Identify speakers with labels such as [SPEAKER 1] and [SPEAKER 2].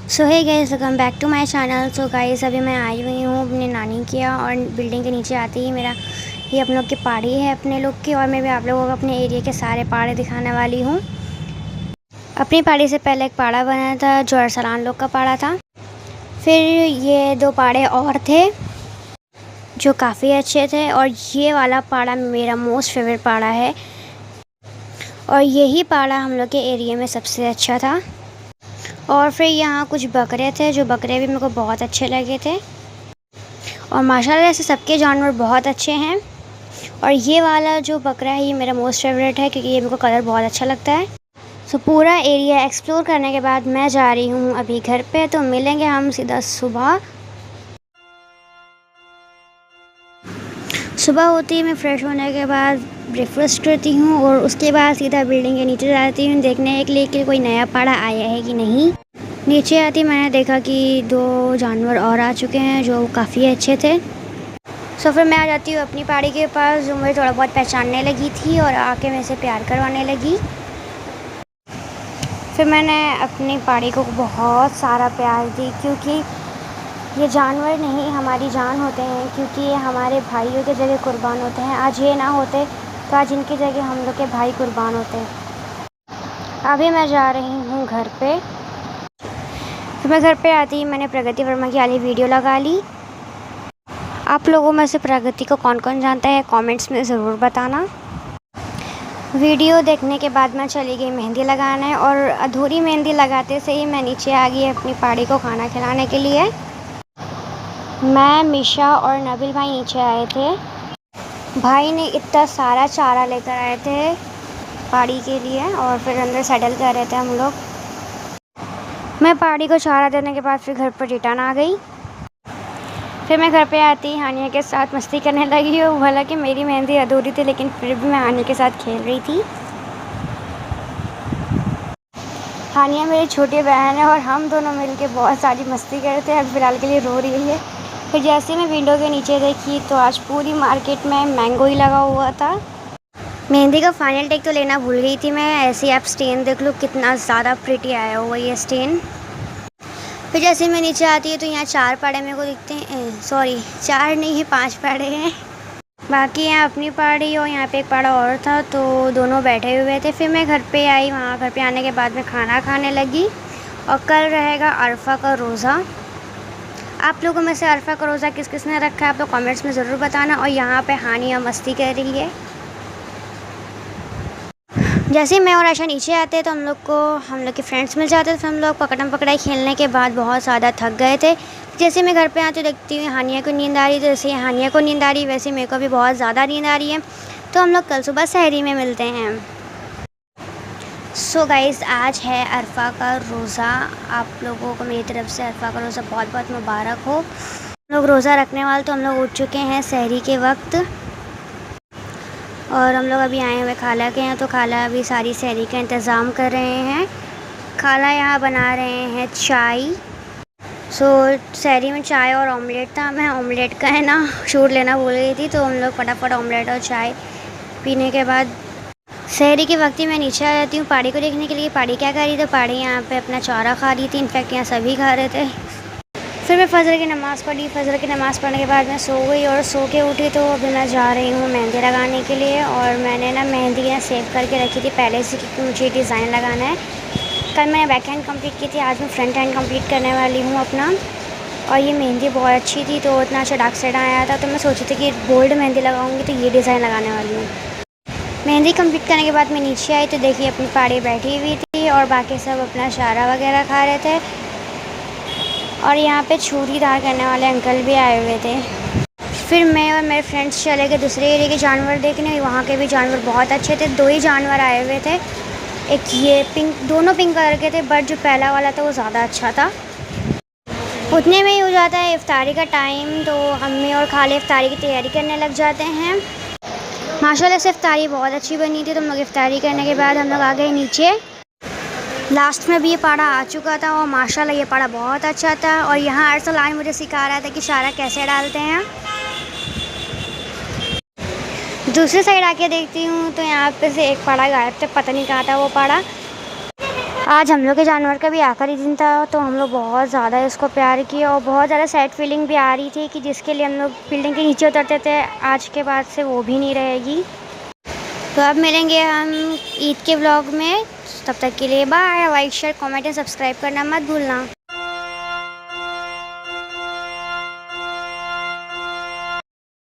[SPEAKER 1] So hey guys, welcome back to my channel. So guys, अभी मैं आई हुई हूँ अपने नानी के यहाँ और बिल्डिंग के नीचे आते ही मेरा ये हम लोग की पहाड़ी है अपने लोग की। और मैं भी आप लोगों को अपने एरिया के सारे पहाड़े दिखाने वाली हूँ। अपनी पहाड़ी से पहले एक पहाड़ा बना था जो अरसलान लोग का पहाड़ा था। फिर ये दो पहाड़े और थे जो काफ़ी अच्छे थे, और ये वाला पहाड़ा मेरा मोस्ट फेवरेट पहाड़ा है। और यही पहाड़ा हम लोग के एरिया में सबसे अच्छा था। और फिर यहाँ कुछ बकरे थे, जो बकरे भी मेरे को बहुत अच्छे लगे थे। और माशाल्लाह से सबके जानवर बहुत अच्छे हैं। और ये वाला जो बकरा है ये मेरा मोस्ट फेवरेट है क्योंकि ये मेरे को कलर बहुत अच्छा लगता है। सो पूरा एरिया एक्सप्लोर करने के बाद मैं जा रही हूँ अभी घर पे। तो मिलेंगे हम सीधा सुबह। सुबह होती है, मैं फ़्रेश होने के बाद ब्रेकफास्ट करती हूँ और उसके बाद सीधा बिल्डिंग के नीचे जाती हूँ देखने के लिए कि कोई नया पहाड़ा आया है कि नहीं। नीचे आती मैंने देखा कि दो जानवर और आ चुके हैं जो काफ़ी अच्छे थे। सो फिर मैं आ जाती हूँ अपनी पहाड़ी के पास जो मुझे थोड़ा बहुत पहचानने लगी थी और आके मेरे से प्यार करवाने लगी। फिर मैंने अपनी पहाड़ी को बहुत सारा प्यार दी क्योंकि ये जानवर नहीं हमारी जान होते हैं, क्योंकि ये हमारे भाइयों के जगह कुर्बान होते हैं। आज ये ना होते तो आज इनकी जगह हम लोग के भाई कुर्बान होते हैं। अभी मैं जा रही हूँ घर पे। फिर मैं घर पे आती ही मैंने प्रगति वर्मा की वाली वीडियो लगा ली। आप लोगों में से प्रगति को कौन कौन जानता है कमेंट्स में ज़रूर बताना। वीडियो देखने के बाद मैं चली गई मेहंदी लगाने, और अधूरी मेहंदी लगाते से ही मैं नीचे आ गई अपनी पहाड़ी को खाना खिलाने के लिए। मैं, मिशा और नबील भाई नीचे आए थे। भाई ने इतना सारा चारा लेकर आए थे पहाड़ी के लिए और फिर अंदर सेटल कर रहे थे हम लोग। मैं पहाड़ी को चारा देने के बाद फिर घर पर रिटर्न आ गई। फिर मैं घर पे आती हानिया के साथ मस्ती करने लगी हूँ। हालांकि मेरी मेहंदी अधूरी थी लेकिन फिर भी मैं हानिया के साथ खेल रही थी। हानिया मेरी छोटी बहन है और हम दोनों मिलके बहुत सारी मस्ती कर रहे थे। अब फ़िलहाल के लिए रो रही है। फिर जैसे मैं विंडो के नीचे देखी तो आज पूरी मार्केट में मैंगो ही लगा हुआ था। मेहंदी का फाइनल टेक तो लेना भूल गई थी मैं। ऐसे आप स्टेन देख लो कितना ज़्यादा प्रिटी आया हुआ ये स्टेन। फिर जैसे मैं नीचे आती है तो यहाँ 4 पहाड़े मेरे को दिखते हैं। सॉरी, 4 नहीं है, 5 पहाड़े हैं। बाकी यहाँ अपनी पहाड़ी और यहाँ पे एक पहाड़ा और था तो दोनों बैठे हुए थे। फिर मैं घर पे आई। वहाँ घर पे आने के बाद मैं खाना खाने लगी। और कल रहेगा अरफा का रोज़ा। आप लोगों में से अरफा का रोज़ा किस किस ने रखा है आप लोग कमेंट्स में ज़रूर बताना। और यहाँ पे हानिया मस्ती कर रही है। जैसे ही मैं और आशा नीचे आते तो हम लोग के फ्रेंड्स मिल जाते थे। फिर हम लोग पकड़म पकड़ाई खेलने के बाद बहुत ज़्यादा थक गए थे। जैसे मैं घर पे आती देखती हूँ हानिया को नींद आ रही, तो जैसे हानिया को नींद आ रही वैसे मेरे को भी बहुत ज़्यादा नींद आ रही है। तो हम लोग कल सुबह सहरी में मिलते हैं। सो गाइज़, आज है अरफा का रोज़ा। आप लोगों को मेरी तरफ से अरफा का रोज़ा बहुत बहुत मुबारक हो। हम लोग रोज़ा रखने वाले तो हम लोग उठ चुके हैं सहरी के वक्त। और हम लोग अभी आए हुए खाला के हैं तो खाला अभी सारी सहरी का इंतज़ाम कर रहे हैं। खाला यहाँ बना रहे हैं चाय। सो सहरी में चाय और ऑमलेट था। मैं ऑमलेट का है ना शूट लेना भूल गई थी, तो हम लोग फटाफट ऑमलेट और चाय पीने के बाद सहरी के वक्त ही मैं नीचे आ जाती हूँ पहाड़ी को देखने के लिए। पहाड़ी क्या कर रही थी, पहाड़ी यहाँ पे अपना चारा खा रही थी। इनफैक्ट यहाँ सभी खा रहे थे। फिर मैं फ़जर की नमाज़ पढ़ी। फ़जर की नमाज़ पढ़ने के बाद मैं सो गई और सो के उठी तो अभी मैं जा रही हूँ मेहंदी लगाने के लिए। और मैंने ना मेहंदी यहाँ सेव करके रखी थी पहले से क्योंकि मुझे डिज़ाइन लगाना है। कल मैंने बैक हैंड कंप्लीट की थी, आज मैं फ्रंट हैंड कंप्लीट करने वाली हूँ अपना। और ये मेहंदी बहुत अच्छी थी तो इतना अच्छा डार्क शेड आया था तो मैं सोची थी कि बोल्ड मेहंदी लगाऊंगी तो ये डिज़ाइन लगाने वाली हूँ। मेहंदी कंप्लीट करने के बाद मैं नीचे आई तो देखिए अपनी पहाड़ी बैठी हुई थी और बाकी सब अपना चारा वगैरह खा रहे थे। और यहाँ पे छुरी धार करने वाले अंकल भी आए हुए थे। फिर मैं और मेरे फ्रेंड्स चले गए दूसरे एरिया के जानवर देखने। वहाँ के भी जानवर बहुत अच्छे थे। 2 ही जानवर आए हुए थे, एक ये पिंक, दोनों पिंक कलर के थे, बट जो पहला वाला था वो ज़्यादा अच्छा था। उतने में ही हो जाता है इफ्तारी का टाइम, तो अम्मी और खाले इफ्तारी की तैयारी करने लग जाते हैं। माशाल्लाह से इफ्तारी बहुत अच्छी बनी थी। तो हम लोग इफ्तारी करने के बाद हम लोग आ गए नीचे। लास्ट में भी ये पहाड़ा आ चुका था और माशाल्लाह ये पहाड़ा बहुत अच्छा था। और यहाँ अरसलान मुझे सिखा रहा था कि चारा कैसे डालते हैं। दूसरी साइड आके देखती हूँ तो यहाँ पे से एक पहाड़ा गायब था, पता नहीं कहाँ था वो पहाड़ा। आज हम लोग के जानवर का भी आखिरी दिन था, तो हम लोग बहुत ज़्यादा इसको प्यार किया और बहुत ज़्यादा सैड फीलिंग भी आ रही थी कि जिसके लिए हम लोग बिल्डिंग के नीचे उतरते थे, आज के बाद से वो भी नहीं रहेगी। तो अब मिलेंगे हम ईद के व्लॉग में, तब तक के लिए bye. Like share comment and subscribe करना मत भूलना।